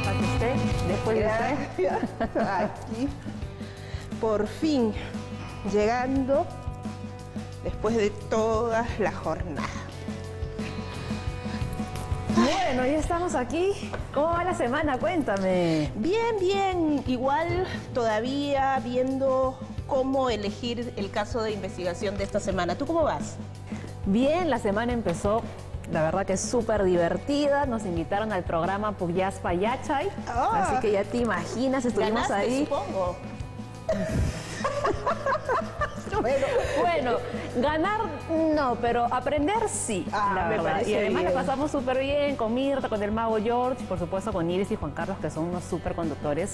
Para que usted, después de usted. Aquí, por fin, llegando después de toda la jornada. Bueno, ya estamos aquí. ¿Cómo va la semana? Cuéntame. Bien, bien. Igual todavía viendo cómo elegir el caso de investigación de esta semana. ¿Tú cómo vas? Bien, la semana empezó, la verdad que es súper divertida. Nos invitaron al programa Pugyas Payachay. Así que ya te imaginas, estuvimos ¿Ganaste, ahí. supongo? Bueno, ganar no, pero aprender sí, la me verdad. parece Y además bien. la pasamos súper bien con Mirta, con el mago George, por supuesto con Iris y Juan Carlos, que son unos súper conductores.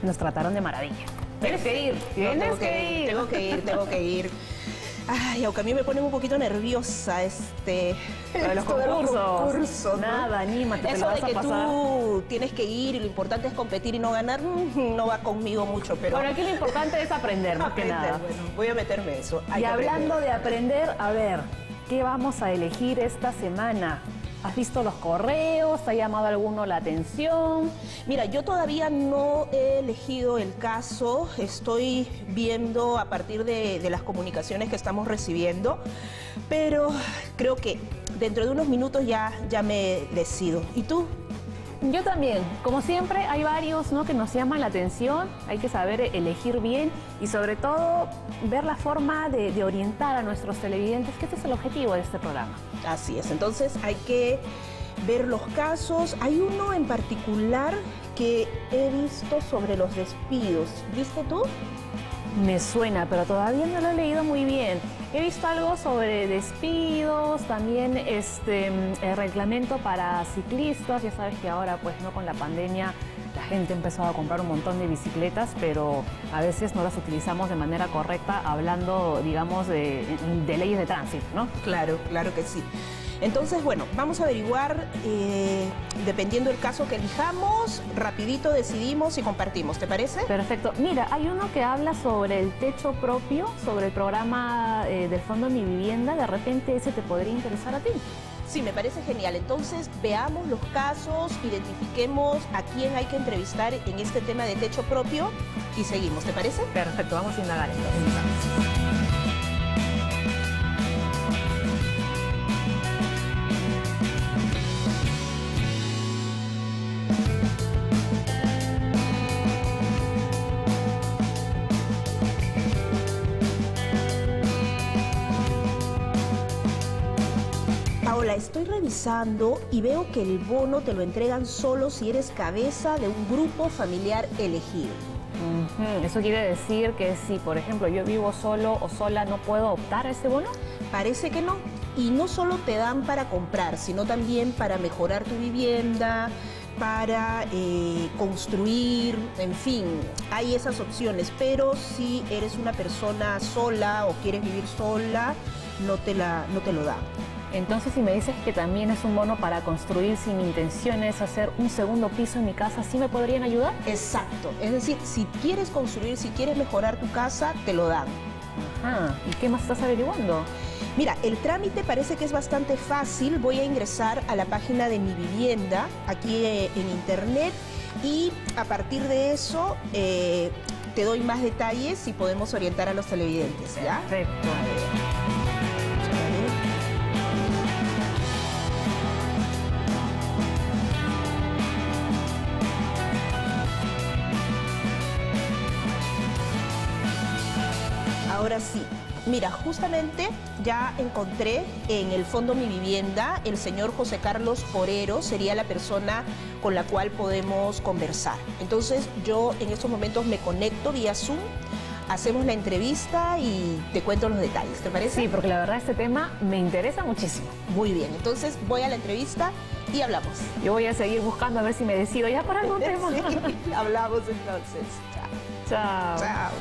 Nos trataron de maravilla. Tienes que ir, tienes que ir. Tengo que ir. Ay, aunque a mí me pone un poquito nerviosa Lo de los esto de concursos. ¿no? Nada, anímate, te Eso lo vas de a que pasar. tú tienes que ir y lo importante es competir y no ganar, no va conmigo mucho, pero... Bueno, aquí lo importante es aprender, más que nada. Bueno, voy a meterme eso. Hay Y que hablando aprender. de aprender, a ver, ¿qué vamos a elegir esta semana? ¿Has visto los correos? ¿Te ha llamado alguno la atención? Mira, yo todavía no he elegido el caso, estoy viendo a partir de las comunicaciones que estamos recibiendo, pero creo que dentro de unos minutos ya me decido. ¿Y tú? Yo también. Como siempre, hay varios, ¿no?, que nos llaman la atención. Hay que saber elegir bien y sobre todo ver la forma de orientar a nuestros televidentes, que este es el objetivo de este programa. Así es, entonces hay que ver los casos. Hay uno en particular que he visto sobre los despidos. ¿Viste tú? Me suena, pero todavía no lo he leído muy bien. He visto algo sobre despidos, también el reglamento para ciclistas. Ya sabes que ahora, pues, no, con la pandemia, la gente ha empezado a comprar un montón de bicicletas, pero a veces no las utilizamos de manera correcta, hablando, digamos, de leyes de tránsito, ¿no? Claro, claro que sí. Entonces, bueno, vamos a averiguar, dependiendo del caso que elijamos, rapidito decidimos y compartimos, ¿te parece? Perfecto. Mira, hay uno que habla sobre el techo propio, sobre el programa del Fondo Mi Vivienda. De repente ese te podría interesar a ti. Sí, me parece genial. Entonces, veamos los casos, identifiquemos a quién hay que entrevistar en este tema de techo propio y seguimos, ¿te parece? Perfecto, vamos a indagar entonces. Paola, estoy revisando y veo que el bono te lo entregan solo si eres cabeza de un grupo familiar elegido. ¿Eso quiere decir que si, por ejemplo, yo vivo solo o sola, no puedo optar a ese bono? Parece que no. Y no solo te dan para comprar, sino también para mejorar tu vivienda, para construir, en fin, hay esas opciones. Pero si eres una persona sola o quieres vivir sola, no te lo dan. Entonces, si me dices que también es un bono para construir sin intenciones, hacer un segundo piso en mi casa, ¿sí me podrían ayudar? Exacto. Es decir, si quieres construir, si quieres mejorar tu casa, te lo dan. Ajá. ¿Y qué más estás averiguando? Mira, el trámite parece que es bastante fácil. Voy a ingresar a la página de Mi Vivienda, aquí en internet, y a partir de eso te doy más detalles y podemos orientar a los televidentes, ¿ya? Perfecto. A ver. Vamos a ver. Ahora sí, mira, justamente ya encontré en el Fondo Mi Vivienda, el señor José Carlos Forero sería la persona con la cual podemos conversar. Entonces yo en estos momentos me conecto vía Zoom, hacemos la entrevista y te cuento los detalles, ¿te parece? Sí, porque la verdad este tema me interesa muchísimo. Muy bien, entonces voy a la entrevista y hablamos. Yo voy a seguir buscando a ver si me decido ya para algún tema. Sí, hablamos entonces. Chao. Chao. Chao.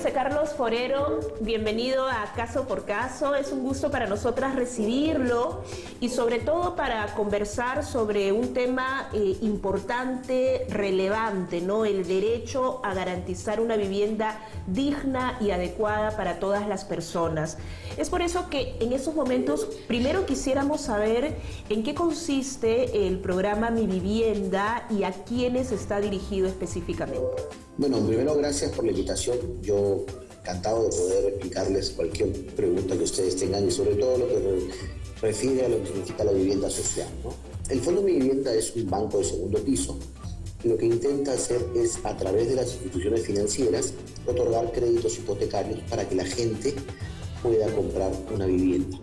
José Carlos Forero, bienvenido a Caso por Caso. Es un gusto para nosotras recibirlo y sobre todo para conversar sobre un tema importante, relevante, ¿no? El derecho a garantizar una vivienda digna y adecuada para todas las personas. Es por eso que en estos momentos primero quisiéramos saber en qué consiste el programa Mi Vivienda y a quiénes está dirigido específicamente. Bueno, primero gracias por la invitación. Yo encantado de poder explicarles cualquier pregunta que ustedes tengan y sobre todo lo que refiere a lo que significa la vivienda social, ¿no? El Fondo Mi Vivienda es un banco de segundo piso. Lo que intenta hacer es, a través de las instituciones financieras, otorgar créditos hipotecarios para que la gente pueda comprar una vivienda.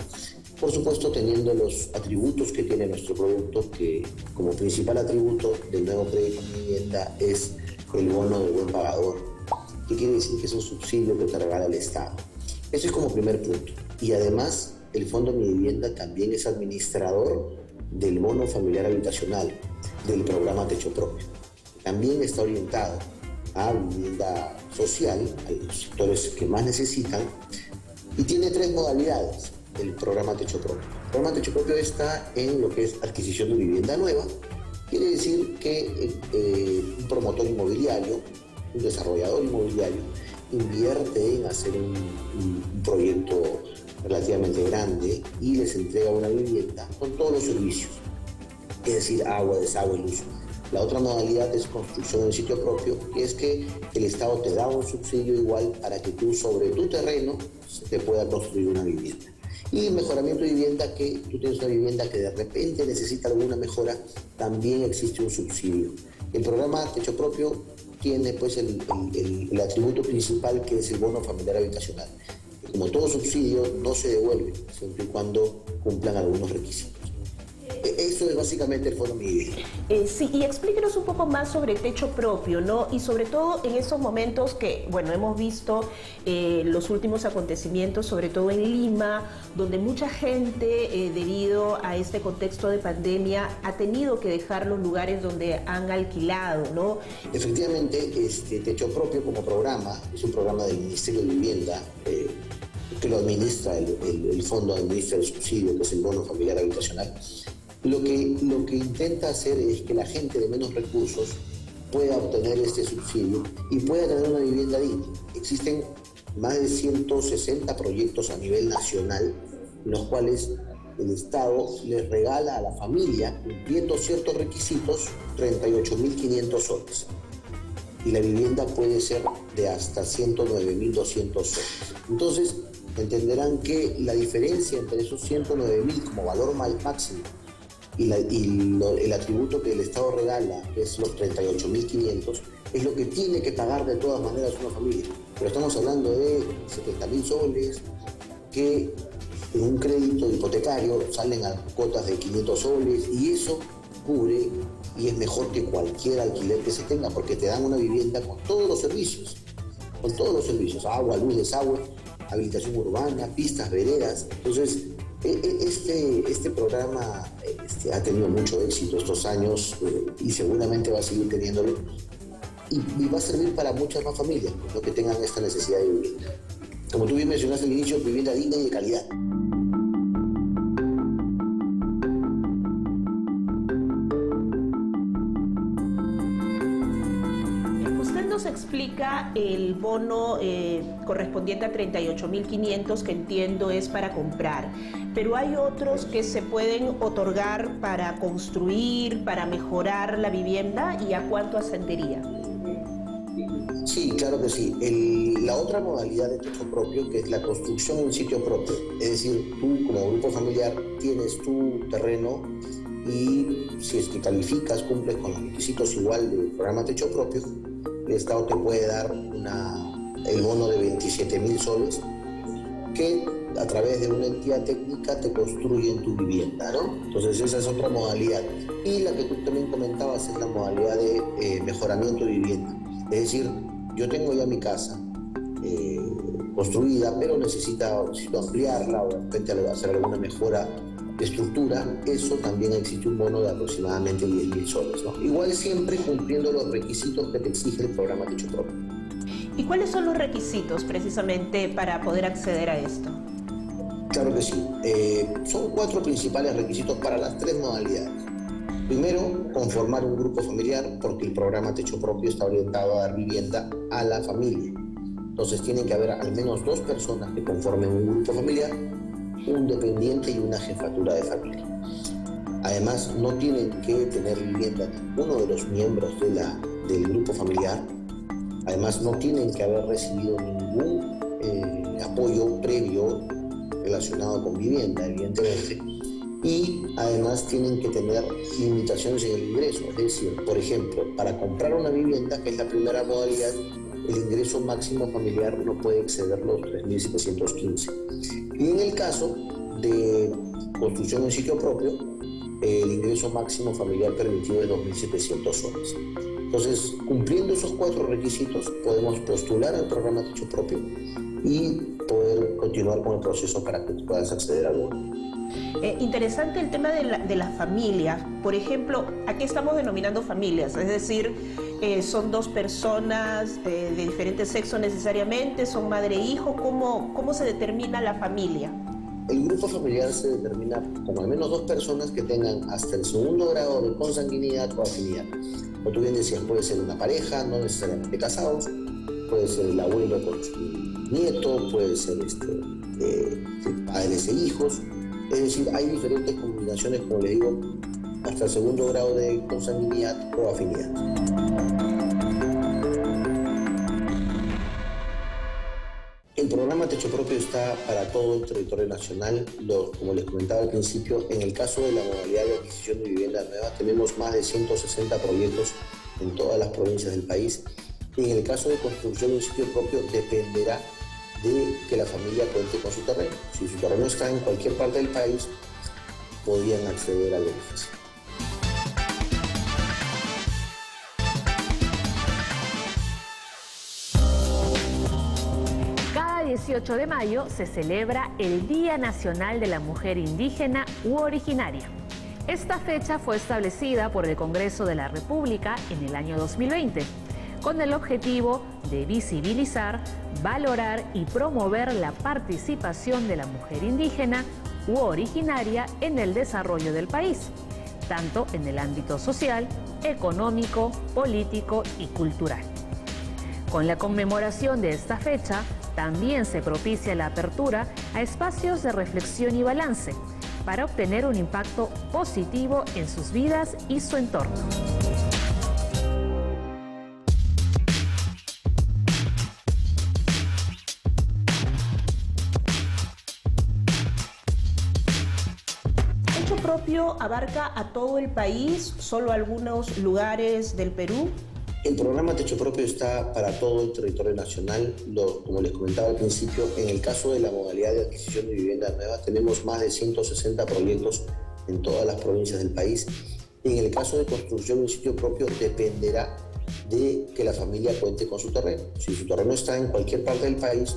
Por supuesto, teniendo los atributos que tiene nuestro producto, que como principal atributo del nuevo crédito Mi Vivienda es el bono del buen pagador, que quiere decir que es un subsidio que te regala el Estado. Eso es como primer punto. Y además, el Fondo Mi Vivienda también es administrador del bono familiar habitacional, del programa Techo Propio. También está orientado a vivienda social, a los sectores que más necesitan, y tiene 3 modalidades el programa Techo Propio. El programa Techo Propio está en lo que es adquisición de vivienda nueva. Quiere decir que un promotor inmobiliario, un desarrollador inmobiliario, invierte en hacer un proyecto relativamente grande y les entrega una vivienda con todos los servicios, es decir, agua, desagüe, luz. La otra modalidad es construcción en sitio propio, que es que el Estado te da un subsidio igual para que tú sobre tu terreno se te pueda construir una vivienda. Y mejoramiento de vivienda, que tú tienes una vivienda que de repente necesita alguna mejora, también existe un subsidio. El programa Techo Propio tiene pues el atributo principal, que es el bono familiar habitacional. Y como todo subsidio, no se devuelve siempre y cuando cumplan algunos requisitos. Eso es básicamente el Fondo Mi Vivienda. Sí, y explíquenos un poco más sobre Techo Propio, ¿no? Y sobre todo en esos momentos que, bueno, hemos visto los últimos acontecimientos, sobre todo en Lima, donde mucha gente, debido a este contexto de pandemia, ha tenido que dejar los lugares donde han alquilado, ¿no? Efectivamente, Techo Propio como programa es un programa del Ministerio de Vivienda, que lo administra el fondo, administra el subsidio, que es el bono familiar habitacional. Lo que intenta hacer es que la gente de menos recursos pueda obtener este subsidio y pueda tener una vivienda digna. Existen más de 160 proyectos a nivel nacional, en los cuales el Estado les regala a la familia, cumpliendo ciertos requisitos, 38.500 soles. Y la vivienda puede ser de hasta 109.200 soles. Entonces, entenderán que la diferencia entre esos 109.000 como valor máximo y el atributo que el Estado regala, que es los 38.500, es lo que tiene que pagar de todas maneras una familia. Pero estamos hablando de 70.000 soles, que en un crédito hipotecario salen a cuotas de 500 soles, y eso cubre y es mejor que cualquier alquiler que se tenga, porque te dan una vivienda con todos los servicios, agua, luz, desagüe, habilitación urbana, pistas, veredas. Entonces, este programa ha tenido mucho éxito estos años, y seguramente va a seguir teniéndolo, y va a servir para muchas más familias, ¿no?, que tengan esta necesidad de vivienda. Como tú bien mencionaste al inicio, vivienda digna y de calidad. Explica el bono correspondiente a 38.500, que entiendo es para comprar, pero hay otros que se pueden otorgar para construir, para mejorar la vivienda, ¿y a cuánto ascendería? Sí, claro que sí. La otra modalidad de Techo Propio, que es la construcción en sitio propio, es decir, tú como grupo familiar tienes tu terreno y si es que calificas, cumples con los requisitos igual del programa Techo Propio, el Estado te puede dar el bono de 27.000 soles, que a través de una entidad técnica te construyen tu vivienda, ¿no? Entonces esa es otra modalidad. Y la que tú también comentabas es la modalidad de mejoramiento de vivienda. Es decir, yo tengo ya mi casa construida, pero necesito ampliarla o de repente hacer alguna mejora de estructura. Eso también existe un bono de aproximadamente 10.000 soles, ¿no? Igual siempre cumpliendo los requisitos que te exige el programa Techo Propio. ¿Y cuáles son los requisitos precisamente para poder acceder a esto? Claro que sí. Son 4 principales requisitos para las 3 modalidades. Primero, conformar un grupo familiar, porque el programa Techo Propio está orientado a dar vivienda a la familia. Entonces tienen que haber al menos 2 personas que conformen un grupo familiar, un dependiente y una jefatura de familia. Además, no tienen que tener vivienda ninguno de los miembros del grupo familiar. Además, no tienen que haber recibido ningún apoyo previo relacionado con vivienda, evidentemente. Y además tienen que tener limitaciones en el ingreso. Es decir, por ejemplo, para comprar una vivienda, que es la primera modalidad, el ingreso máximo familiar no puede exceder los 3.715. Y en el caso de construcción en sitio propio, el ingreso máximo familiar permitido es 2.700 soles. Entonces, cumpliendo esos 4 requisitos, podemos postular al programa Techo Propio y poder continuar con el proceso para que puedas acceder al bono. Interesante el tema de las familias. Por ejemplo, ¿a qué estamos denominando familias? Es decir, ¿son 2 personas de diferentes sexos necesariamente? ¿Son madre e hijo? ¿Cómo se determina la familia? El grupo familiar se determina como al menos 2 personas que tengan hasta el 2º grado de consanguinidad o afinidad. Como tú bien decías, puede ser una pareja, no necesariamente casados, puede ser el abuelo con su nieto, puede ser padres e hijos. Es decir, hay diferentes combinaciones, como le digo, hasta el 2º grado de consanguinidad o afinidad. El programa Techo Propio está para todo el territorio nacional. Como les comentaba al principio, en el caso de la modalidad de adquisición de vivienda nueva, tenemos más de 160 proyectos en todas las provincias del país. Y en el caso de construcción en sitio propio, dependerá de que la familia cuente con su terreno. Si su terreno está en cualquier parte del país, podrían acceder al beneficio. Cada 18 de mayo se celebra el Día Nacional de la Mujer Indígena u Originaria. Esta fecha fue establecida por el Congreso de la República en el año 2020, con el objetivo de visibilizar, valorar y promover la participación de la mujer indígena u originaria en el desarrollo del país, tanto en el ámbito social, económico, político y cultural. Con la conmemoración de esta fecha, también se propicia la apertura a espacios de reflexión y balance para obtener un impacto positivo en sus vidas y su entorno. ¿Techo Propio abarca a todo el país, solo algunos lugares del Perú? El programa Techo Propio está para todo el territorio nacional. Como les comentaba al principio, en el caso de la modalidad de adquisición de vivienda nueva, tenemos más de 160 proyectos en todas las provincias del país. Y en el caso de construcción en sitio propio, dependerá de que la familia cuente con su terreno. Si su terreno está en cualquier parte del país,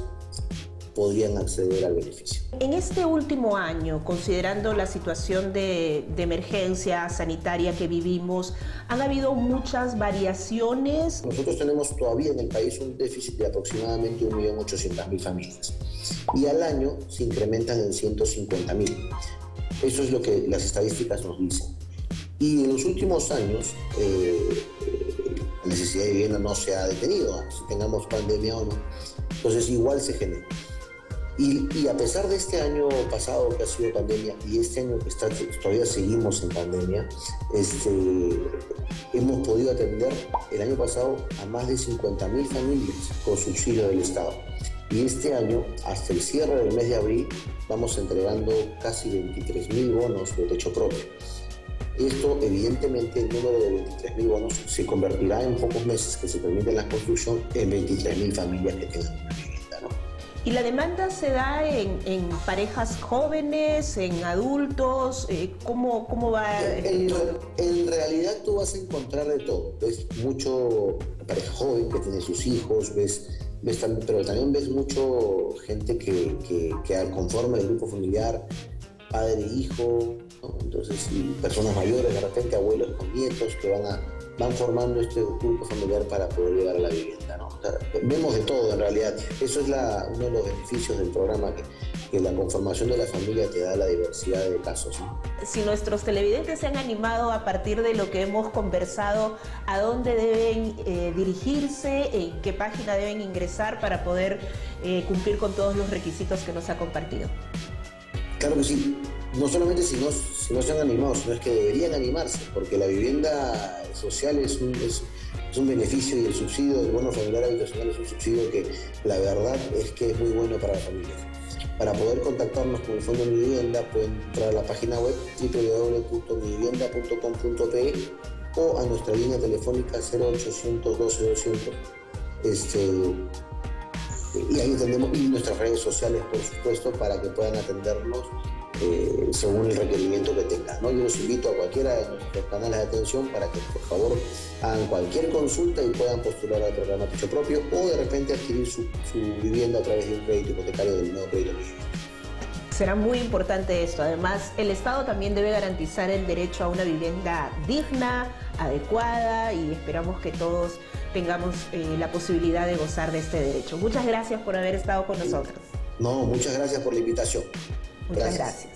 podrían acceder al beneficio. En este último año, considerando la situación de emergencia sanitaria que vivimos, ¿han habido muchas variaciones? Nosotros tenemos todavía en el país un déficit de aproximadamente 1.800.000 familias y al año se incrementan en 150.000. Eso es lo que las estadísticas nos dicen. Y en los últimos años, la necesidad de vivienda no se ha detenido, si tengamos pandemia o no, entonces igual se genera. Y a pesar de este año pasado que ha sido pandemia y este año que todavía seguimos en pandemia, hemos podido atender el año pasado a más de 50.000 familias con subsidio del Estado. Y este año, hasta el cierre del mes de abril, vamos entregando casi 23.000 bonos de techo propio. Esto, evidentemente, el número de 23.000 bonos se convertirá en pocos meses que se permite la construcción en 23.000 familias que tengan una vivienda, ¿no? ¿Y la demanda se da en parejas jóvenes, en adultos? ¿Cómo va? En realidad tú vas a encontrar de todo. Ves mucho pareja joven que tiene sus hijos, pero también ves mucho gente que conforma el grupo familiar, padre e hijo, ¿no? Entonces, y personas mayores, de repente abuelos con nietos que van van formando este grupo familiar para poder llegar a la vivienda, ¿no? O sea, vemos de todo en realidad. Eso es uno de los beneficios del programa, que la conformación de la familia te da la diversidad de casos, ¿no? Si nuestros televidentes se han animado a partir de lo que hemos conversado, ¿a dónde deben dirigirse? ¿En qué página deben ingresar para poder cumplir con todos los requisitos que nos ha compartido? Claro que sí. No solamente si no se han animado, sino es que deberían animarse, porque la vivienda social es un beneficio, y el subsidio del bono familiar habitacional es un subsidio que la verdad es que es muy bueno para las familias. Para poder contactarnos con el Fondo Mi Vivienda pueden entrar a la página web www.mivivienda.com.pe o a nuestra línea telefónica 0800 12 200. Y ahí tenemos nuestras redes sociales, por supuesto, para que puedan atendernos según el requerimiento que tengan, ¿no? Yo los invito a cualquiera de nuestros canales de atención para que por favor hagan cualquier consulta y puedan postular al programa Techo Propio, o de repente adquirir su vivienda a través de un crédito hipotecario del nuevo crédito mío. Será muy importante esto. Además, el Estado también debe garantizar el derecho a una vivienda digna, adecuada, y esperamos que todos tengamos la posibilidad de gozar de este derecho. Muchas gracias por haber estado con nosotros. No, muchas gracias por la invitación. Muchas gracias.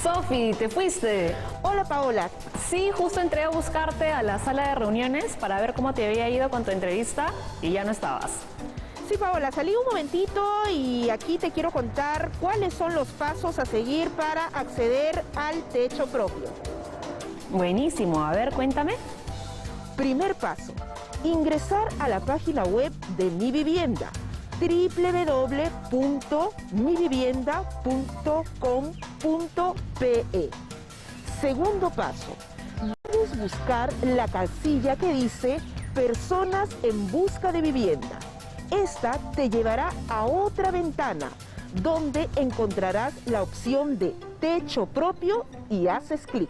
Sofi, ¿te fuiste? Hola, Paola. Sí, justo entré a buscarte a la sala de reuniones para ver cómo te había ido con tu entrevista y ya no estabas. Sí, Paola, salí un momentito y aquí te quiero contar cuáles son los pasos a seguir para acceder al techo propio. Buenísimo, a ver, cuéntame. Primer paso, ingresar a la página web de Mi Vivienda, www.mivivienda.com.pe. Segundo paso, debes buscar la casilla que dice Personas en busca de vivienda. Esta te llevará a otra ventana donde encontrarás la opción de Techo Propio y haces clic.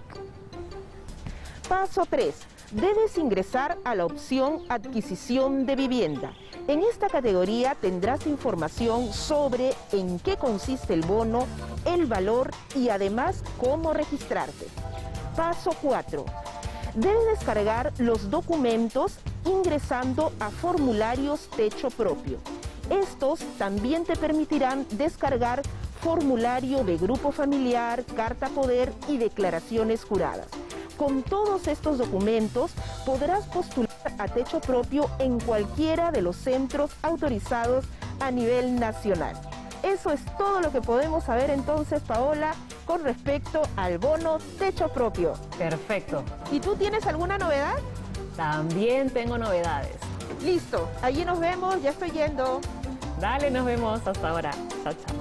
Paso 3. Debes ingresar a la opción Adquisición de vivienda. En esta categoría tendrás información sobre en qué consiste el bono, el valor y además cómo registrarte. Paso 4. Debes descargar los documentos ingresando a formularios Techo Propio. Estos también te permitirán descargar formulario de grupo familiar, carta poder y declaraciones juradas. Con todos estos documentos podrás postular a Techo Propio en cualquiera de los centros autorizados a nivel nacional. Eso es todo lo que podemos saber entonces, Paola, con respecto al bono Techo Propio. Perfecto. ¿Y tú tienes alguna novedad? También tengo novedades. Listo, allí nos vemos, ya estoy yendo. Dale, nos vemos hasta ahora. Chao, chao.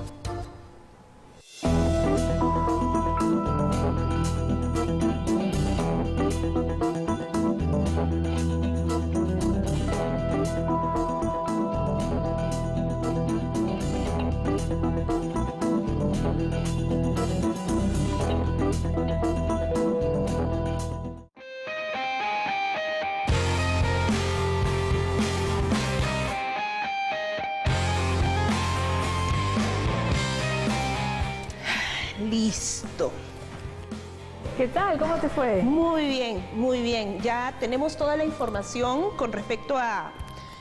Listo. ¿Qué tal? ¿Cómo te fue? Muy bien, muy bien. Ya tenemos toda la información con respecto a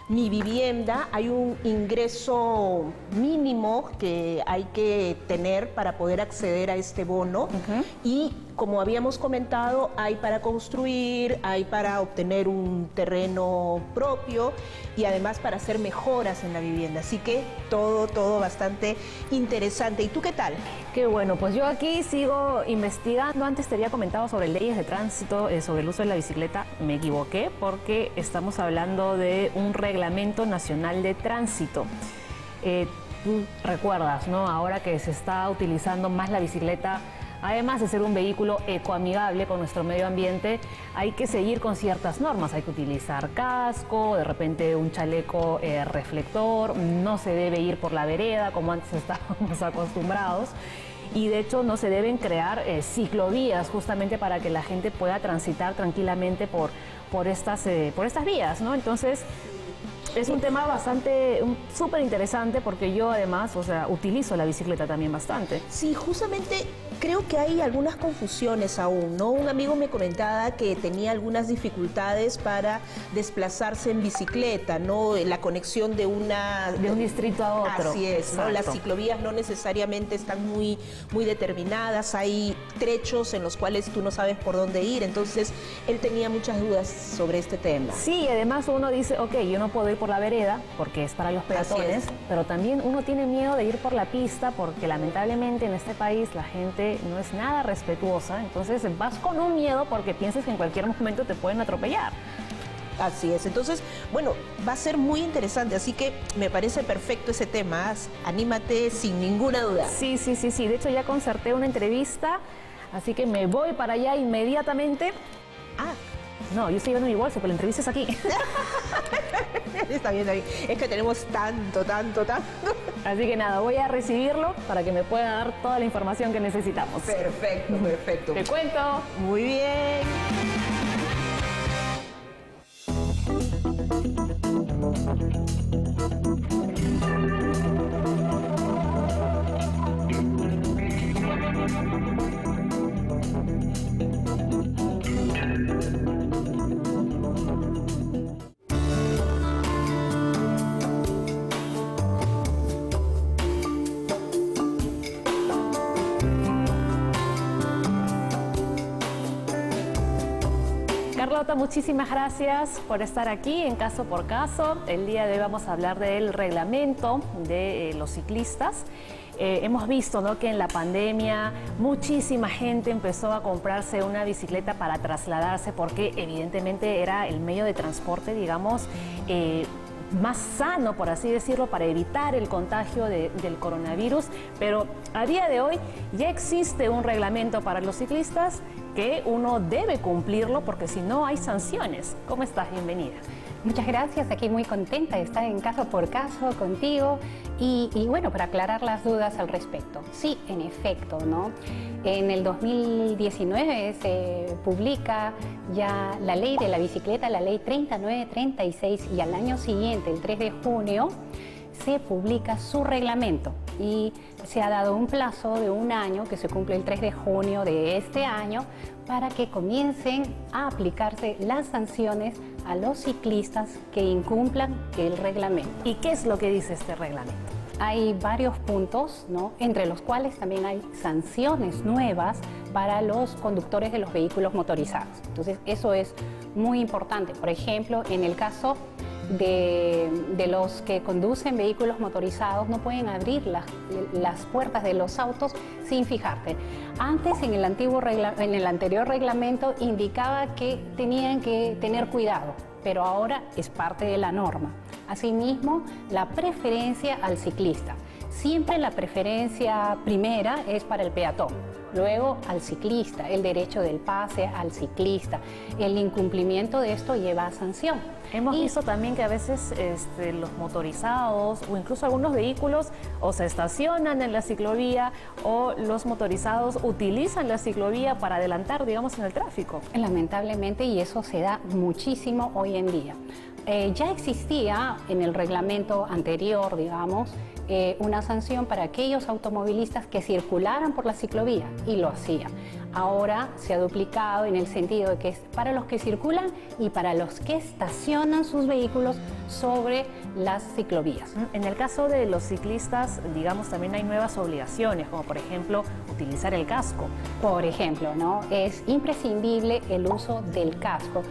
Mi Vivienda. Hay un ingreso mínimo que hay que tener para poder acceder a este bono. Y como habíamos comentado, hay para construir, hay para obtener un terreno propio y además para hacer mejoras en la vivienda. Así que todo bastante interesante. ¿Y tú qué tal? Qué bueno, pues yo aquí sigo investigando. Antes te había comentado sobre leyes de tránsito, sobre el uso de la bicicleta. Me equivoqué porque estamos hablando de un reglamento nacional de tránsito. Tú recuerdas, ¿no? Ahora que se está utilizando más la bicicleta además de ser un vehículo ecoamigable con nuestro medio ambiente, hay que seguir con ciertas normas. Hay que utilizar casco, de repente un chaleco reflector, no se debe ir por la vereda como antes estábamos acostumbrados. Y de hecho no se deben crear ciclovías justamente para que la gente pueda transitar tranquilamente por estas vías, ¿no? Entonces es un tema súper interesante porque yo además, o sea, utilizo la bicicleta también bastante. Sí, justamente creo que hay algunas confusiones aún, ¿no? Un amigo me comentaba que tenía algunas dificultades para desplazarse en bicicleta, ¿no? La conexión de un distrito a otro. Así es, ¿no? Exacto. Las ciclovías no necesariamente están muy determinadas, hay trechos en los cuales tú no sabes por dónde ir, entonces él tenía muchas dudas sobre este tema. Sí, y además uno dice, ok, yo no puedo ir por la vereda porque es para los peatones, pero también uno tiene miedo de ir por la pista porque lamentablemente en este país la gente no es nada respetuosa, entonces vas con un miedo porque piensas que en cualquier momento te pueden atropellar. Así es, entonces, bueno, va a ser muy interesante, así que me parece perfecto ese tema, anímate sin ninguna duda. Sí, de hecho ya concerté una entrevista, así que me voy para allá inmediatamente. No, yo estoy llevando mi bolso, pero la entrevista es aquí. Está bien, es que tenemos tanto. Así que nada, voy a recibirlo para que me pueda dar toda la información que necesitamos. Perfecto. Te cuento. Muy bien. Carlota, muchísimas gracias por estar aquí en Caso por Caso. El día de hoy vamos a hablar del reglamento de los ciclistas. Hemos visto, ¿no?, que en la pandemia muchísima gente empezó a comprarse una bicicleta para trasladarse porque evidentemente era el medio de transporte, digamos, más sano, por así decirlo, para evitar el contagio del coronavirus. Pero a día de hoy ya existe un reglamento para los ciclistas que uno debe cumplirlo porque si no hay sanciones. ¿Cómo estás? Bienvenida. Muchas gracias, aquí muy contenta de estar en Caso por Caso contigo y bueno, para aclarar las dudas al respecto. Sí, en efecto, ¿no? En el 2019 se publica ya la ley de la bicicleta, la ley 3936, y al año siguiente, el 3 de junio, se publica su reglamento y se ha dado un plazo de un año que se cumple el 3 de junio de este año para que comiencen a aplicarse las sanciones a los ciclistas que incumplan el reglamento. ¿Y qué es lo que dice este reglamento? Hay varios puntos, ¿no?, entre los cuales también hay sanciones nuevas para los conductores de los vehículos motorizados. Entonces, eso es muy importante. Por ejemplo, en el caso de los que conducen vehículos motorizados, no pueden abrir las puertas de los autos sin fijarte. Antes, en el anterior reglamento, indicaba que tenían que tener cuidado, pero ahora es parte de la norma. Asimismo, la preferencia al ciclista. Siempre la preferencia primera es para el peatón, luego al ciclista, el derecho del pase al ciclista. El incumplimiento de esto lleva a sanción. Hemos visto también que a veces los motorizados o incluso algunos vehículos o se estacionan en la ciclovía o los motorizados utilizan la ciclovía para adelantar, digamos, en el tráfico. Lamentablemente, y eso se da muchísimo hoy en día. Ya existía en el reglamento anterior, digamos, una sanción para aquellos automovilistas que circularan por la ciclovía y lo hacían. Ahora se ha duplicado en el sentido de que es para los que circulan y para los que estacionan sus vehículos sobre las ciclovías. En el caso de los ciclistas, digamos, también hay nuevas obligaciones, como por ejemplo utilizar el casco. Por ejemplo, ¿no?, es imprescindible el uso del casco.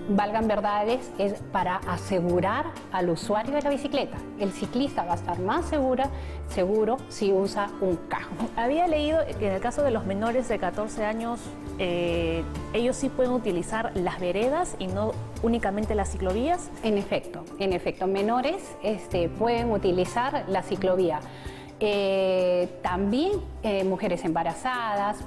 Valgan verdades, es para asegurar al usuario de la bicicleta. El ciclista va a estar más seguro si usa un casco. Había leído que en el caso de los menores de 14 años, ellos sí pueden utilizar las veredas y no únicamente las ciclovías. En efecto, menores pueden utilizar la ciclovía. También mujeres embarazadas,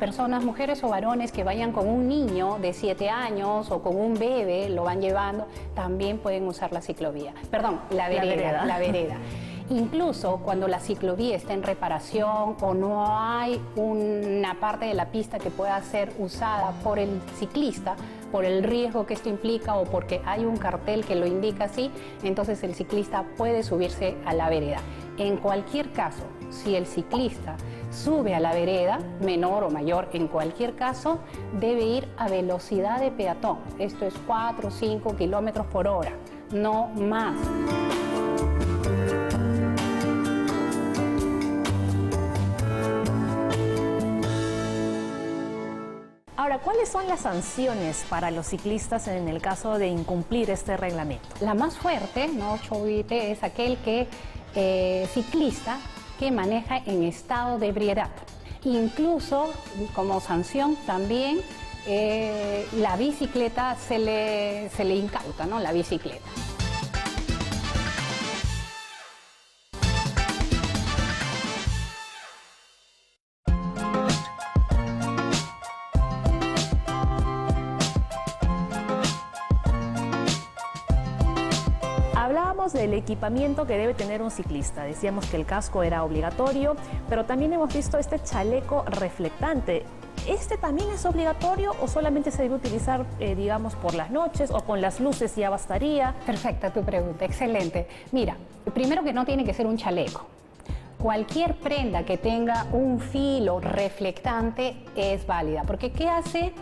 mujeres o varones que vayan con un niño de 7 años o con un bebé, lo van llevando, también pueden usar la ciclovía. Perdón, la vereda. Incluso cuando la ciclovía está en reparación o no hay una parte de la pista que pueda ser usada por el ciclista, por el riesgo que esto implica o porque hay un cartel que lo indica así, entonces el ciclista puede subirse a la vereda. En cualquier caso, si el ciclista sube a la vereda, menor o mayor, en cualquier caso, debe ir a velocidad de peatón. Esto es 4 o 5 kilómetros por hora, no más. Ahora, ¿cuáles son las sanciones para los ciclistas en el caso de incumplir este reglamento? La más fuerte, ¿no, Chovite? Es aquel ciclista que maneja en estado de ebriedad. Incluso, como sanción también, la bicicleta se le incauta, ¿no? La bicicleta. Hablábamos del equipamiento que debe tener un ciclista. Decíamos que el casco era obligatorio, pero también hemos visto este chaleco reflectante. ¿Este también es obligatorio o solamente se debe utilizar, digamos, por las noches o con las luces ya bastaría? Perfecta tu pregunta, excelente. Mira, primero que no tiene que ser un chaleco. Cualquier prenda que tenga un filo reflectante es válida, porque ¿qué hace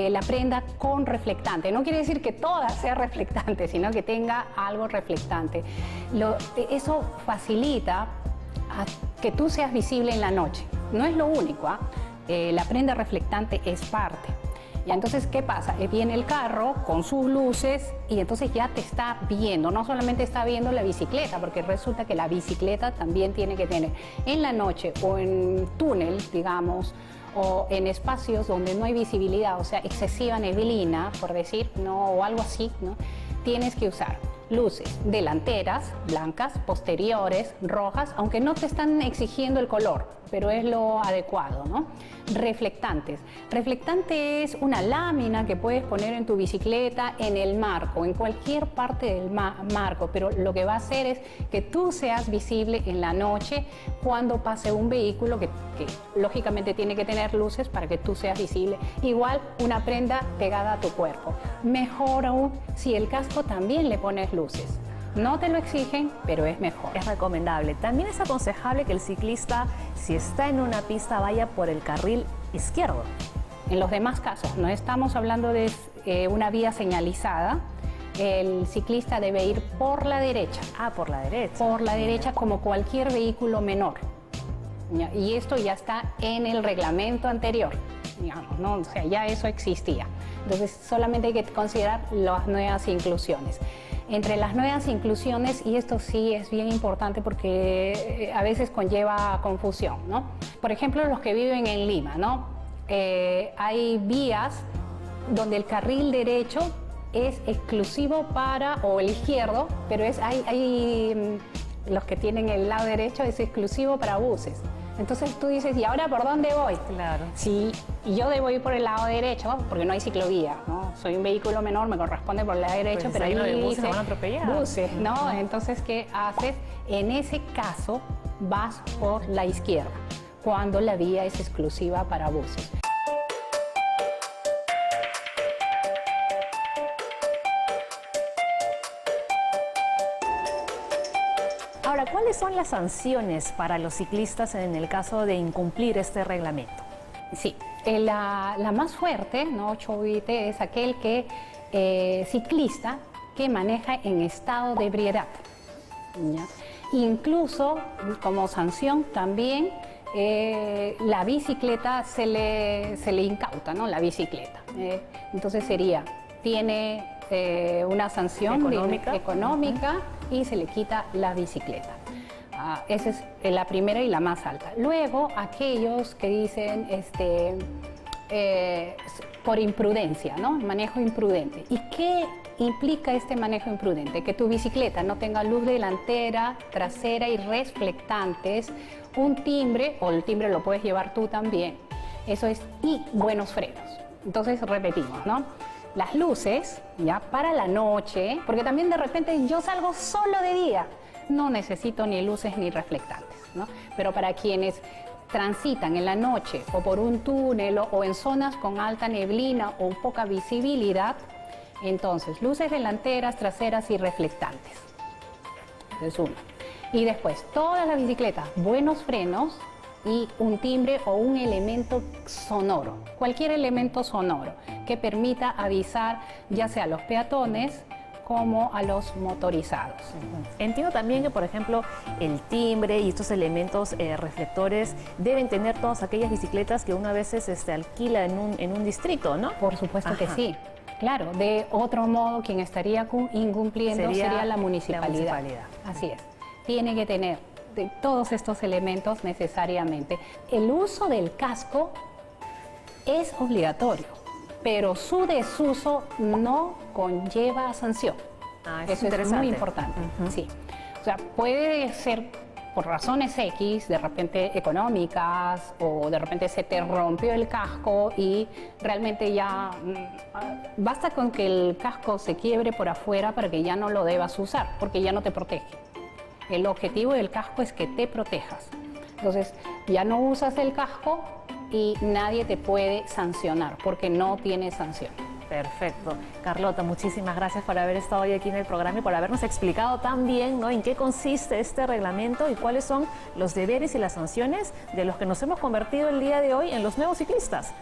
la prenda con reflectante? No quiere decir que toda sea reflectante, sino que tenga algo reflectante. Eso facilita que tú seas visible en la noche. No es lo único, la prenda reflectante es parte. Y entonces, ¿qué pasa? Viene el carro con sus luces y entonces ya te está viendo. No solamente está viendo la bicicleta, porque resulta que la bicicleta también tiene que tener en la noche o en túnel, digamos, o en espacios donde no hay visibilidad, o sea, excesiva neblina, por decir, ¿no? O algo así, ¿no? Tienes que usar luces delanteras, blancas, posteriores, rojas, aunque no te están exigiendo el color, pero es lo adecuado, ¿no? Reflectantes. Reflectante es una lámina que puedes poner en tu bicicleta, en el marco, en cualquier parte del marco, pero lo que va a hacer es que tú seas visible en la noche cuando pase un vehículo que lógicamente tiene que tener luces para que tú seas visible. Igual una prenda pegada a tu cuerpo. Mejor aún si el casco también le pones luces. No te lo exigen, pero es mejor. Es recomendable. También es aconsejable que el ciclista, si está en una pista, vaya por el carril izquierdo. En los demás casos, no estamos hablando de una vía señalizada, el ciclista debe ir por la derecha. Ah, por la derecha. Por la derecha, como cualquier vehículo menor. Y esto ya está en el reglamento anterior, digamos, ¿no? O sea, ya eso existía. Entonces, solamente hay que considerar las nuevas inclusiones. Entre las nuevas inclusiones, y esto sí es bien importante porque a veces conlleva confusión, ¿no? Por ejemplo, los que viven en Lima, ¿no? Hay vías donde el carril derecho es exclusivo o el izquierdo, pero hay los que tienen el lado derecho es exclusivo para buses. Entonces tú dices, ¿y ahora por dónde voy? Claro. Sí, yo debo ir por el lado derecho porque no hay ciclovía, ¿no? Soy un vehículo menor, me corresponde por el lado derecho, Pues pero ahí ahí los buses dice van a atropellar. buses, ¿no? Entonces, ¿qué haces? En ese caso, vas por la izquierda, cuando la vía es exclusiva para buses. Ahora, ¿cuáles son las sanciones para los ciclistas en el caso de incumplir este reglamento? Sí, la más fuerte, ¿no, Chovite? Es aquel ciclista que maneja en estado de ebriedad, ¿ya? Incluso, como sanción también, la bicicleta se le incauta, ¿no? La bicicleta. Entonces tiene una sanción económica y se le quita la bicicleta. Esa es la primera y la más alta. Luego, aquellos que dicen por imprudencia, ¿no? Manejo imprudente. ¿Y qué implica este manejo imprudente? Que tu bicicleta no tenga luz delantera, trasera y reflectantes, un timbre, o el timbre lo puedes llevar tú también, eso es, y buenos frenos. Entonces repetimos, ¿no? Las luces, ya, para la noche, porque también de repente yo salgo solo de día, no necesito ni luces ni reflectantes, ¿no? Pero para quienes transitan en la noche o por un túnel o en zonas con alta neblina o poca visibilidad, entonces luces delanteras, traseras y reflectantes. Es uno. Y después, todas las bicicletas, buenos frenos y un timbre o un elemento sonoro, cualquier elemento sonoro que permita avisar ya sea a los peatones como a los motorizados. Entiendo también que, por ejemplo, el timbre y estos elementos reflectores deben tener todas aquellas bicicletas que uno a veces alquila en un distrito, ¿no? Por supuesto que sí. Claro, de otro modo quien estaría incumpliendo sería la municipalidad. Así es. Tiene que tener de todos estos elementos necesariamente. El uso del casco es obligatorio, pero su desuso no conlleva sanción. Eso es muy importante. Sí. O sea, puede ser por razones X, de repente económicas, o de repente se te rompió el casco y realmente ya basta con que el casco se quiebre por afuera para que ya no lo debas usar, porque ya no te protege. El objetivo del casco es que te protejas. Entonces, ya no usas el casco y nadie te puede sancionar, porque no tiene sanción. Perfecto. Carlota, muchísimas gracias por haber estado hoy aquí en el programa y por habernos explicado tan bien, ¿no?, en qué consiste este reglamento y cuáles son los deberes y las sanciones de los que nos hemos convertido el día de hoy en los nuevos ciclistas.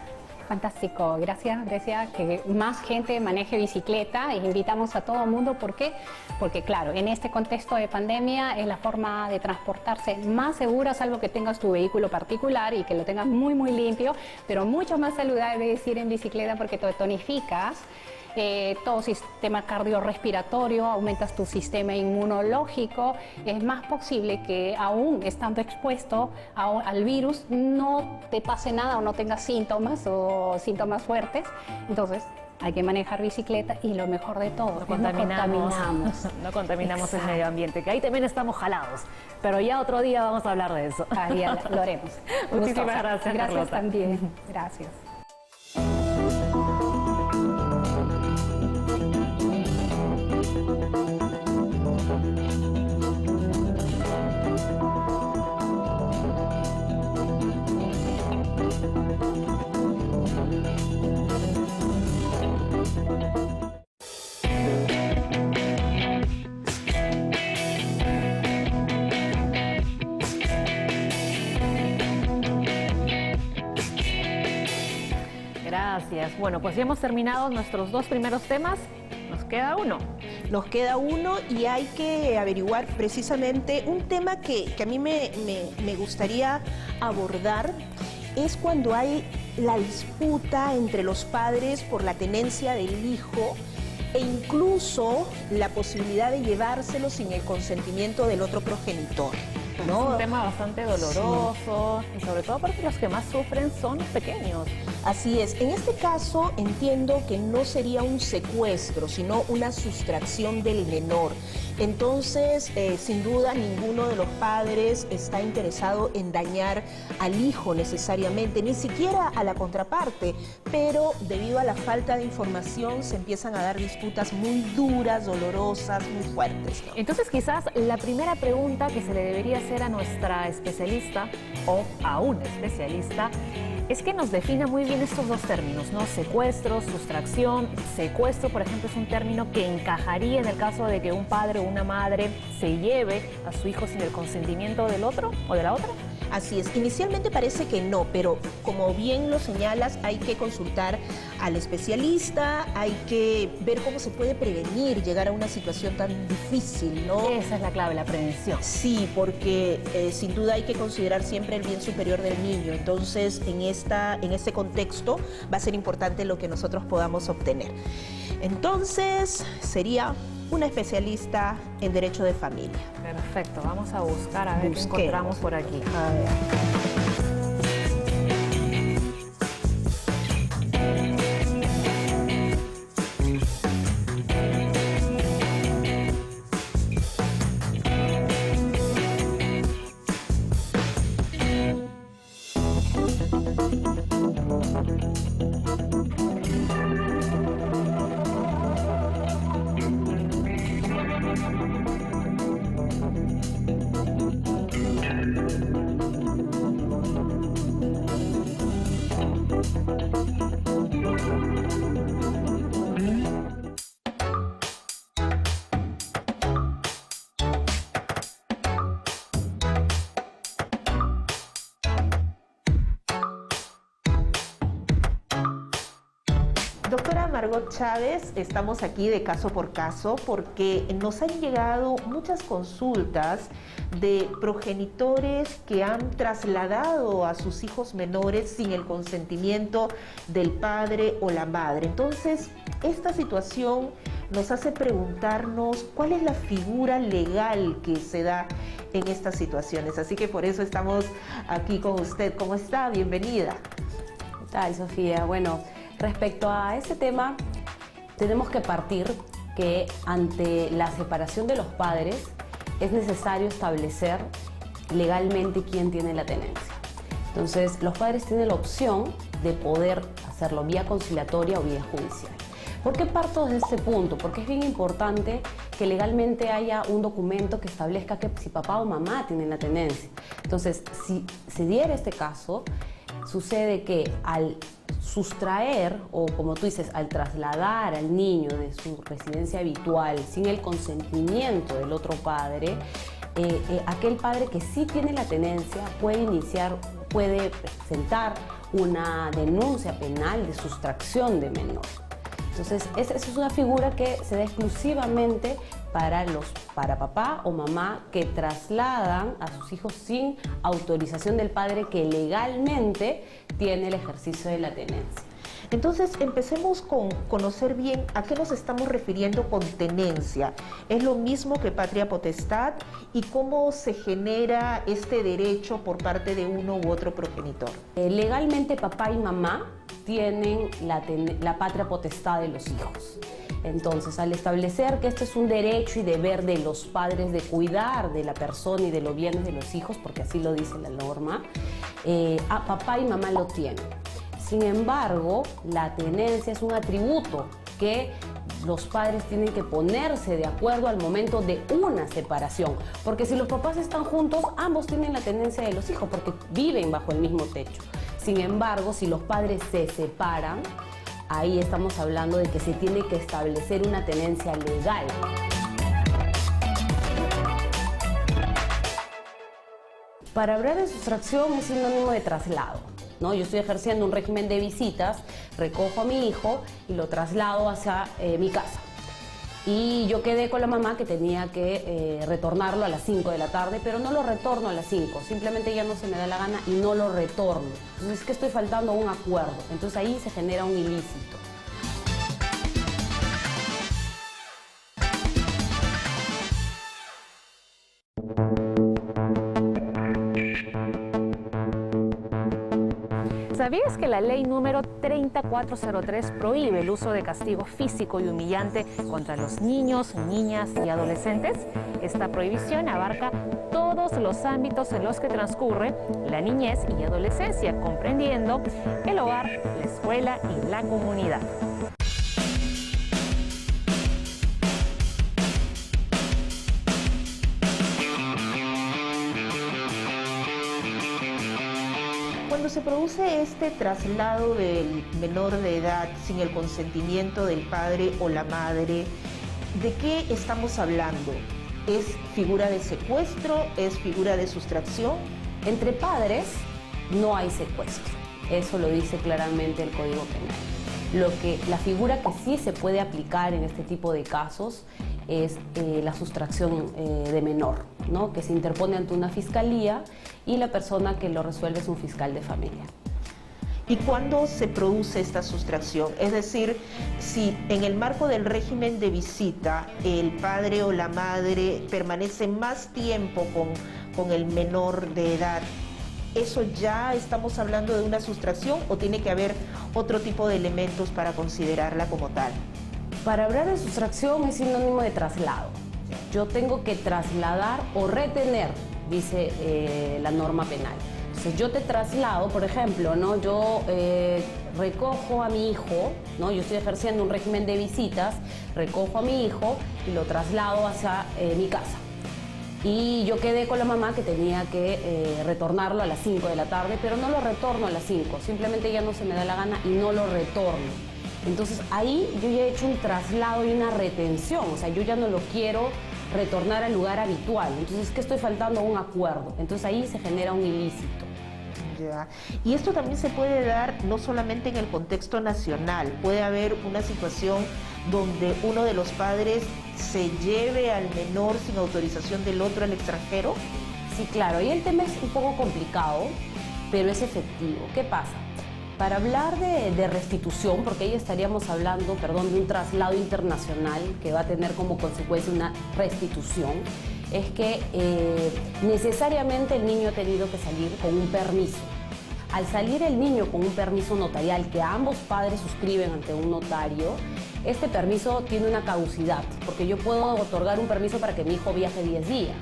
Fantástico, gracias Grecia, que más gente maneje bicicleta e invitamos a todo el mundo. ¿Por qué? Porque claro, en este contexto de pandemia es la forma de transportarse más segura, salvo que tengas tu vehículo particular y que lo tengas muy muy limpio, pero mucho más saludable es ir en bicicleta porque te tonificas todo sistema cardiorrespiratorio, aumentas tu sistema inmunológico. Es más posible que aún estando expuesto al virus no te pase nada o no tengas síntomas o síntomas fuertes. Entonces hay que manejar bicicleta y lo mejor de todo, no contaminamos el medio ambiente, que ahí también estamos jalados, pero ya otro día vamos a hablar de eso. Ahí lo haremos. Muchísimas gracias, Gracias Carlota. También, gracias. Gracias. Bueno, pues ya hemos terminado nuestros dos primeros temas. Nos queda uno. Nos queda uno y hay que averiguar precisamente un tema que a mí me gustaría abordar. Es cuando hay la disputa entre los padres por la tenencia del hijo e incluso la posibilidad de llevárselo sin el consentimiento del otro progenitor, ¿no? Es un tema bastante doloroso, sí, y sobre todo porque los que más sufren son los pequeños. Así es. En este caso entiendo que no sería un secuestro, sino una sustracción del menor. Entonces, sin duda, ninguno de los padres está interesado en dañar al hijo necesariamente, ni siquiera a la contraparte, pero debido a la falta de información se empiezan a dar disputas muy duras, dolorosas, muy fuertes, ¿no? Entonces, quizás la primera pregunta que se le debería hacer a nuestra especialista o a un especialista es que nos defina muy bien estos dos términos, ¿no? Secuestro, sustracción. Secuestro, por ejemplo, es un término que encajaría en el caso de que un padre o una madre se lleve a su hijo sin el consentimiento del otro o de la otra. Así es, inicialmente parece que no, pero como bien lo señalas, hay que consultar al especialista, hay que ver cómo se puede prevenir llegar a una situación tan difícil, ¿no? Esa es la clave, la prevención. Sí, porque sin duda hay que considerar siempre el bien superior del niño. Entonces, en este contexto va a ser importante lo que nosotros podamos obtener. Entonces, sería una especialista en Derecho de Familia. Perfecto, vamos a buscar a ver qué encontramos por aquí. A ver. Doctora Margot Chávez, estamos aquí de caso por caso porque nos han llegado muchas consultas de progenitores que han trasladado a sus hijos menores sin el consentimiento del padre o la madre. Entonces, esta situación nos hace preguntarnos cuál es la figura legal que se da en estas situaciones. Así que por eso estamos aquí con usted. ¿Cómo está? Bienvenida. ¿Qué tal, Sofía? Bueno, respecto a ese tema, tenemos que partir que ante la separación de los padres es necesario establecer legalmente quién tiene la tenencia. Entonces, los padres tienen la opción de poder hacerlo vía conciliatoria o vía judicial. ¿Por qué parto de este punto? Porque es bien importante que legalmente haya un documento que establezca que si papá o mamá tienen la tenencia. Entonces, si se diera este caso, sucede que al sustraer o, como tú dices, al trasladar al niño de su residencia habitual sin el consentimiento del otro padre, aquel padre que sí tiene la tenencia puede presentar una denuncia penal de sustracción de menor. Entonces, esa es una figura que se da exclusivamente para papá o mamá que trasladan a sus hijos sin autorización del padre que legalmente tiene el ejercicio de la tenencia. Entonces, empecemos con conocer bien a qué nos estamos refiriendo con tenencia. ¿Es lo mismo que patria potestad? ¿Y cómo se genera este derecho por parte de uno u otro progenitor? Legalmente, papá y mamá tienen la patria potestad de los hijos. Entonces, al establecer que este es un derecho y deber de los padres de cuidar de la persona y de los bienes de los hijos, porque así lo dice la norma, papá y mamá lo tienen. Sin embargo, la tenencia es un atributo que los padres tienen que ponerse de acuerdo al momento de una separación. Porque si los papás están juntos, ambos tienen la tenencia de los hijos porque viven bajo el mismo techo. Sin embargo, si los padres se separan, ahí estamos hablando de que se tiene que establecer una tenencia legal. Para hablar de sustracción es sinónimo de traslado, ¿no? Yo estoy ejerciendo un régimen de visitas, recojo a mi hijo y lo traslado hacia mi casa. Y yo quedé con la mamá que tenía que retornarlo a las 5 de la tarde, pero no lo retorno a las 5, simplemente ya no se me da la gana y no lo retorno. Entonces es que estoy faltando a un acuerdo, entonces ahí se genera un ilícito. ¿Sabías que la ley número 3403 prohíbe el uso de castigo físico y humillante contra los niños, niñas y adolescentes? Esta prohibición abarca todos los ámbitos en los que transcurre la niñez y adolescencia, comprendiendo el hogar, la escuela y la comunidad. Cuando se produce este traslado del menor de edad sin el consentimiento del padre o la madre, ¿de qué estamos hablando? ¿Es figura de secuestro? ¿Es figura de sustracción? Entre padres no hay secuestro, eso lo dice claramente el Código Penal. La figura que sí se puede aplicar en este tipo de casos es la sustracción de menor, ¿no? Que se interpone ante una fiscalía y la persona que lo resuelve es un fiscal de familia. ¿Y cuándo se produce esta sustracción? Es decir, si en el marco del régimen de visita el padre o la madre permanece más tiempo con el menor de edad, ¿eso ya estamos hablando de una sustracción o tiene que haber otro tipo de elementos para considerarla como tal? Para hablar de sustracción es sinónimo de traslado. Yo tengo que trasladar o retener, dice la norma penal. Entonces yo te traslado, por ejemplo, ¿no? Yo recojo a mi hijo, ¿no? Yo estoy ejerciendo un régimen de visitas, recojo a mi hijo y lo traslado hacia mi casa. Y yo quedé con la mamá que tenía que retornarlo a las 5 de la tarde, pero no lo retorno a las 5, simplemente ya no se me da la gana y no lo retorno. Entonces ahí yo ya he hecho un traslado y una retención, o sea, yo ya no lo quiero retornar al lugar habitual. Entonces, ¿qué estoy faltando a un acuerdo? Entonces ahí se genera un ilícito. Ya. Y esto también se puede dar no solamente en el contexto nacional, puede haber una situación donde uno de los padres se lleve al menor sin autorización del otro al extranjero. Sí, claro, y el tema es un poco complicado, pero es efectivo. ¿Qué pasa? Para hablar de restitución, porque ahí estaríamos hablando, perdón, de un traslado internacional que va a tener como consecuencia una restitución, es que necesariamente el niño ha tenido que salir con un permiso. Al salir el niño con un permiso notarial que ambos padres suscriben ante un notario, este permiso tiene una caducidad, porque yo puedo otorgar un permiso para que mi hijo viaje 10 días.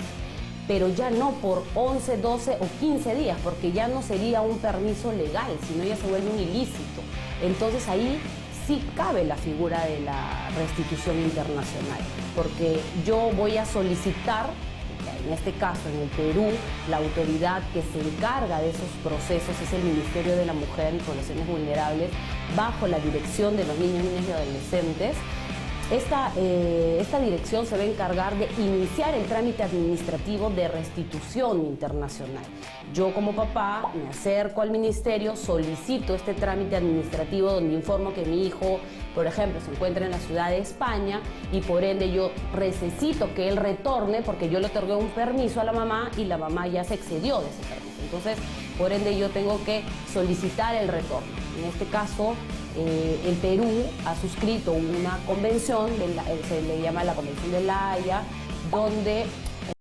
Pero ya no por 11, 12 o 15 días, porque ya no sería un permiso legal, sino ya se vuelve un ilícito. Entonces ahí sí cabe la figura de la restitución internacional, porque yo voy a solicitar, en este caso en el Perú, la autoridad que se encarga de esos procesos es el Ministerio de la Mujer y Poblaciones Vulnerables, bajo la dirección de los niños, niñas y adolescentes. Esta dirección se va a encargar de iniciar el trámite administrativo de restitución internacional. Yo como papá me acerco al ministerio, solicito este trámite administrativo donde informo que mi hijo, por ejemplo, se encuentra en la ciudad de España y por ende yo necesito que él retorne porque yo le otorgué un permiso a la mamá y la mamá ya se excedió de ese permiso. Entonces, por ende yo tengo que solicitar el retorno. En este caso, el Perú ha suscrito una convención, se le llama la Convención de La Haya, donde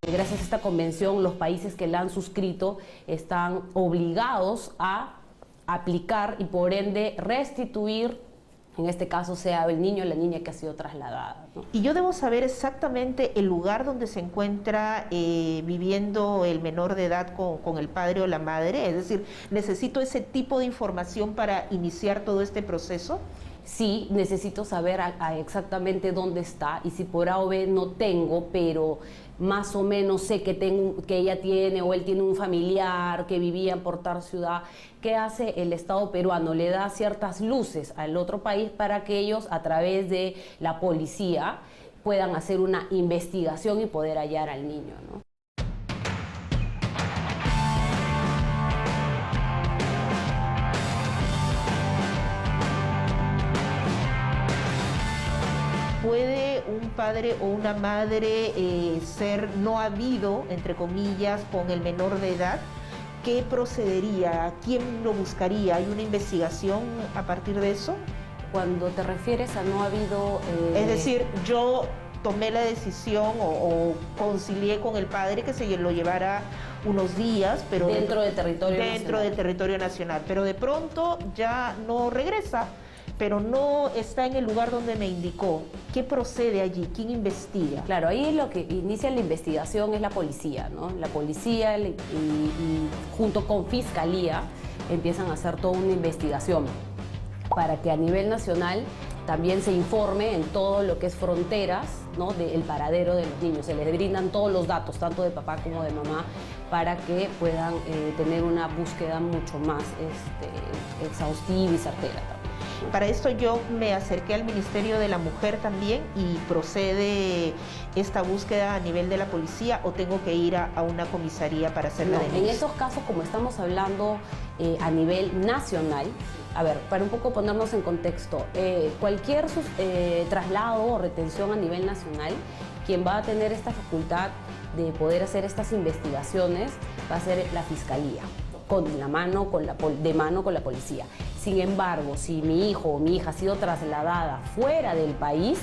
gracias a esta convención los países que la han suscrito están obligados a aplicar y por ende restituir, en este caso sea el niño o la niña que ha sido trasladada, ¿no? Y yo debo saber exactamente el lugar donde se encuentra viviendo el menor de edad con el padre o la madre, es decir, ¿necesito ese tipo de información para iniciar todo este proceso? Sí, necesito saber exactamente dónde está y si por A o B no tengo, pero más o menos sé que ella tiene o él tiene un familiar que vivía por tal ciudad. ¿Qué hace el Estado peruano? Le da ciertas luces al otro país para que ellos a través de la policía puedan hacer una investigación y poder hallar al niño, ¿no? ¿Puede un padre o una madre ser no habido, entre comillas, con el menor de edad? ¿Qué procedería? ¿Quién lo buscaría? ¿Hay una investigación a partir de eso? Cuando te refieres a no habido... Es decir, yo tomé la decisión o concilié con el padre que se lo llevara unos días, pero dentro del territorio nacional, pero de pronto ya no regresa, pero no está en el lugar donde me indicó. ¿Qué procede allí? ¿Quién investiga? Claro, ahí lo que inicia la investigación es la policía, ¿no? La policía y junto con Fiscalía empiezan a hacer toda una investigación para que a nivel nacional también se informe en todo lo que es fronteras, ¿no?, del paradero de los niños. Se les brindan todos los datos, tanto de papá como de mamá, para que puedan tener una búsqueda mucho más exhaustiva y certera también. Para esto yo me acerqué al Ministerio de la Mujer también y procede esta búsqueda a nivel de la policía o tengo que ir a una comisaría para hacer la denuncia. En esos casos, como estamos hablando a nivel nacional, a ver, para un poco ponernos en contexto, cualquier traslado o retención a nivel nacional, quien va a tener esta facultad de poder hacer estas investigaciones va a ser la Fiscalía, de mano con la policía. Sin embargo, si mi hijo o mi hija ha sido trasladada fuera del país,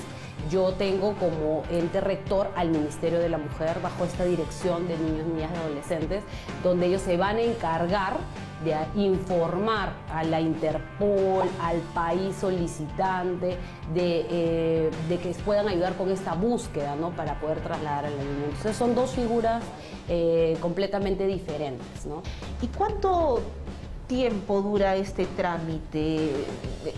yo tengo como ente rector al Ministerio de la Mujer bajo esta dirección de niños, niñas y adolescentes, donde ellos se van a encargar de informar a la Interpol, al país solicitante, de que puedan ayudar con esta búsqueda, ¿no? Para poder trasladar al niño. Entonces son dos figuras completamente diferentes, ¿no? ¿Y cuánto tiempo dura este trámite?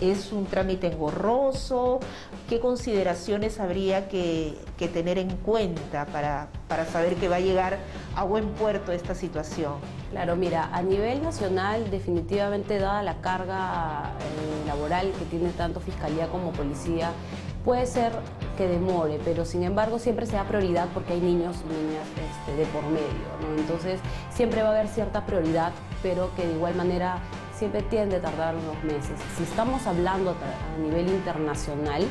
¿Es un trámite engorroso? ¿Qué consideraciones habría que tener en cuenta para saber que va a llegar a buen puerto esta situación? Claro, mira, a nivel nacional definitivamente dada la carga laboral que tiene tanto Fiscalía como Policía, puede ser que demore, pero sin embargo siempre se da prioridad porque hay niños y niñas de por medio, ¿no? Entonces siempre va a haber cierta prioridad, pero que de igual manera siempre tiende a tardar unos meses. Si estamos hablando a nivel internacional,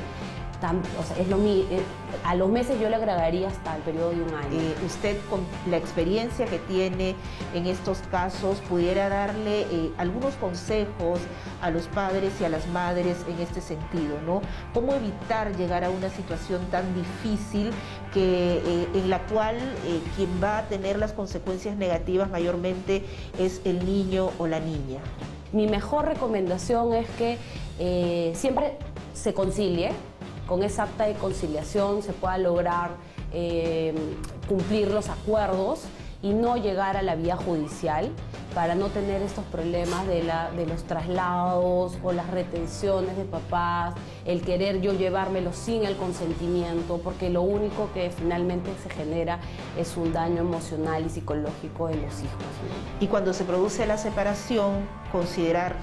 o sea, a los meses yo le agregaría hasta el periodo de un año. Usted, con la experiencia que tiene en estos casos, pudiera darle algunos consejos a los padres y a las madres en este sentido, ¿no? ¿Cómo evitar llegar a una situación tan difícil en la cual quien va a tener las consecuencias negativas mayormente es el niño o la niña? Mi mejor recomendación es que siempre se concilie. Con esa acta de conciliación se pueda lograr cumplir los acuerdos y no llegar a la vía judicial para no tener estos problemas de los traslados o las retenciones de papás, el querer yo llevármelo sin el consentimiento, porque lo único que finalmente se genera es un daño emocional y psicológico de los hijos, ¿no? Y cuando se produce la separación, considerar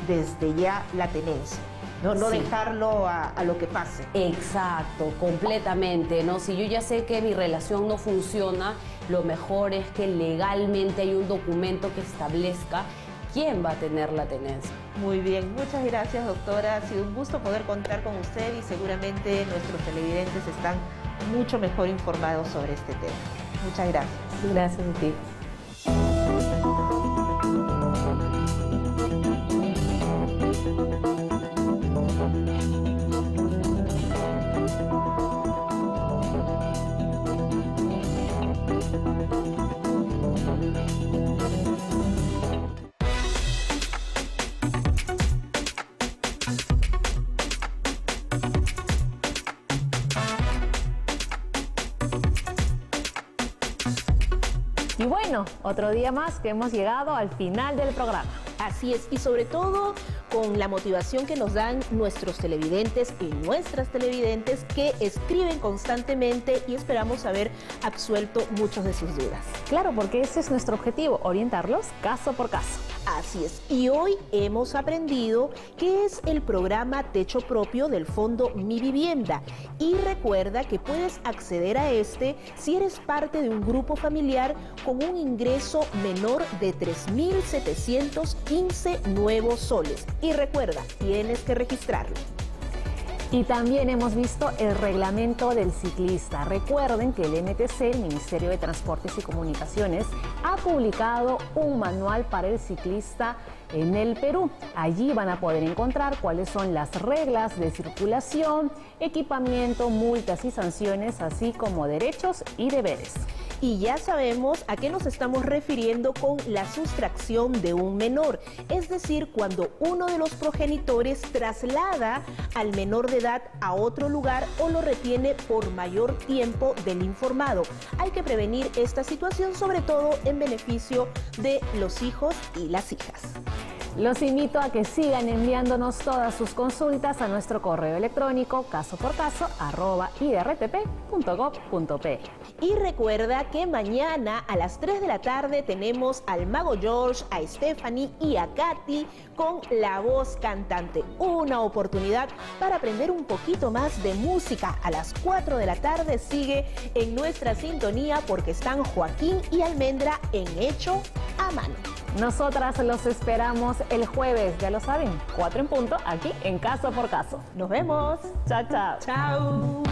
desde ya la tenencia. No Sí. dejarlo a lo que pase. Exacto, completamente, ¿no? Si yo ya sé que mi relación no funciona, lo mejor es que legalmente hay un documento que establezca quién va a tener la tenencia. Muy bien, muchas gracias, doctora. Ha sido un gusto poder contar con usted y seguramente nuestros televidentes están mucho mejor informados sobre este tema. Muchas gracias. Gracias a ti. Y bueno, otro día más que hemos llegado al final del programa. Así es, y sobre todo con la motivación que nos dan nuestros televidentes y nuestras televidentes que escriben constantemente y esperamos haber absuelto muchas de sus dudas. Claro, porque ese es nuestro objetivo, orientarlos caso por caso. Así es, y hoy hemos aprendido qué es el programa Techo Propio del Fondo Mi Vivienda. Y recuerda que puedes acceder a este si eres parte de un grupo familiar con un ingreso menor de 3.715 nuevos soles. Y recuerda, tienes que registrarlo. Y también hemos visto el reglamento del ciclista. Recuerden que el MTC, el Ministerio de Transportes y Comunicaciones, ha publicado un manual para el ciclista en el Perú. Allí van a poder encontrar cuáles son las reglas de circulación, equipamiento, multas y sanciones, así como derechos y deberes. Y ya sabemos a qué nos estamos refiriendo con la sustracción de un menor, es decir, cuando uno de los progenitores traslada al menor de edad a otro lugar o lo retiene por mayor tiempo del informado. Hay que prevenir esta situación, sobre todo en beneficio de los hijos y las hijas. Los invito a que sigan enviándonos todas sus consultas a nuestro correo electrónico casoporcaso@irtp.gov.pe. Y recuerda que mañana a las 3 de la tarde tenemos al Mago George, a Stephanie y a Katy con La Voz Cantante. Una oportunidad para aprender un poquito más de música. A las 4 de la tarde sigue en nuestra sintonía porque están Joaquín y Almendra en Hecho a Mano. Nosotras los esperamos el jueves, ya lo saben, 4 en punto, aquí en Caso por Caso. Nos vemos. Chao, chao. Chao.